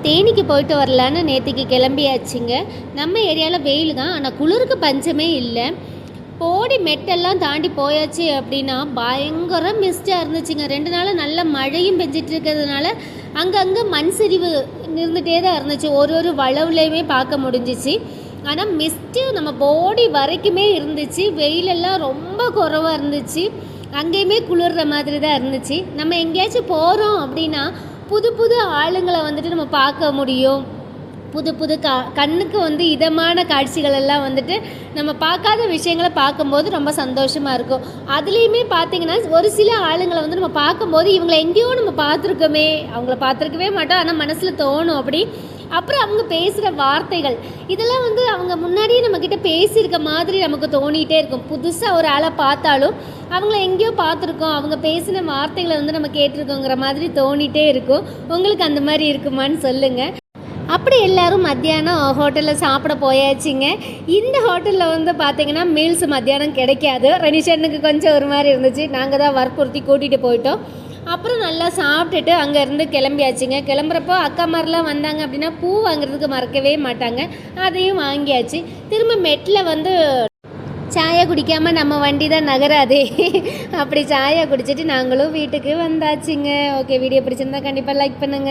தேனிக்கு போயிட்டு வரலான்னு நேற்றுக்கு கிளம்பியாச்சுங்க. நம்ம ஏரியாவில் வெயில் தான், ஆனால் குளிருக்கு பஞ்சமே இல்லை. போடி மெட்டெல்லாம் தாண்டி போயாச்சு அப்படின்னா பயங்கர மிஸ்டாக இருந்துச்சுங்க. 2 நாள் நல்ல மழையும் பெஞ்சிட்டு இருக்கிறதுனால அங்கங்கே மண் சரிவு இருந்துகிட்டே தான் இருந்துச்சு. ஒரு வளவுலையுமே பார்க்க முடிஞ்சிச்சு. ஆனால் மிஸ்ட்டு நம்ம போடி வரைக்குமே இருந்துச்சு. வெயிலெல்லாம் ரொம்ப குறைவாக இருந்துச்சு. அங்கேயுமே குளிர்ற மாதிரி தான் இருந்துச்சு. நம்ம எங்கேயாச்சும் போகிறோம் அப்படின்னா புது ஆளுங்களை வந்துட்டு நம்ம பார்க்க முடியும். புது கண்ணுக்கு இதமான காட்சிகள் எல்லாம் வந்துட்டு நம்ம பார்க்காத விஷயங்களை பார்க்கும்போது ரொம்ப சந்தோஷமாக இருக்கும். அதுலேயுமே பார்த்திங்கன்னா ஒரு சில ஆளுங்களை நம்ம பார்க்கும்போது இவங்களை எங்கேயோ நம்ம பார்த்துருக்கோமே, அவங்கள பார்த்துருக்கவே மாட்டோம், ஆனால் மனசில் தோணும் அப்படி. அப்புறம் அவங்க பேசுகிற வார்த்தைகள் இதெல்லாம் அவங்க முன்னாடியே நம்மக்கிட்ட பேசியிருக்க மாதிரி நமக்கு தோணிகிட்டே இருக்கும். புதுசாக ஒரு ஆளை பார்த்தாலும் அவங்கள எங்கேயோ பார்த்துருக்கோம், அவங்க பேசின வார்த்தைகளை நம்ம கேட்டிருக்கோங்கிற மாதிரி தோணிகிட்டே இருக்கும். உங்களுக்கு அந்த மாதிரி இருக்குமான்னு சொல்லுங்கள். அப்படி எல்லோரும் மத்தியானம் ஹோட்டலில் சாப்பிட போயாச்சுங்க. இந்த ஹோட்டலில் பார்த்திங்கன்னா மீல்ஸ் மத்தியானம் கிடைக்காது. ரெனிஷனுக்கு கொஞ்சம் ஒரு மாதிரி இருந்துச்சு. நாங்கள் தான் வற்புறுத்தி கூட்டிகிட்டு போயிட்டோம். அப்புறம் நல்லா சாப்பிட்டுட்டு அங்கேருந்து கிளம்பியாச்சுங்க. கிளம்புறப்போ அக்காமாரெலாம் வந்தாங்க அப்படின்னா பூ வாங்குறதுக்கு மறக்கவே மாட்டாங்க. அதையும் வாங்கியாச்சு. திரும்ப மெட்டில் சாயை குடிக்காமல் நம்ம வண்டி தான் நகராதே. அப்படி சாயை குடிச்சிட்டு நாங்களும் வீட்டுக்கு வந்தாச்சுங்க. ஓகே, வீடியோ பிடிச்சிருந்தா கண்டிப்பாக லைக் பண்ணுங்கள்.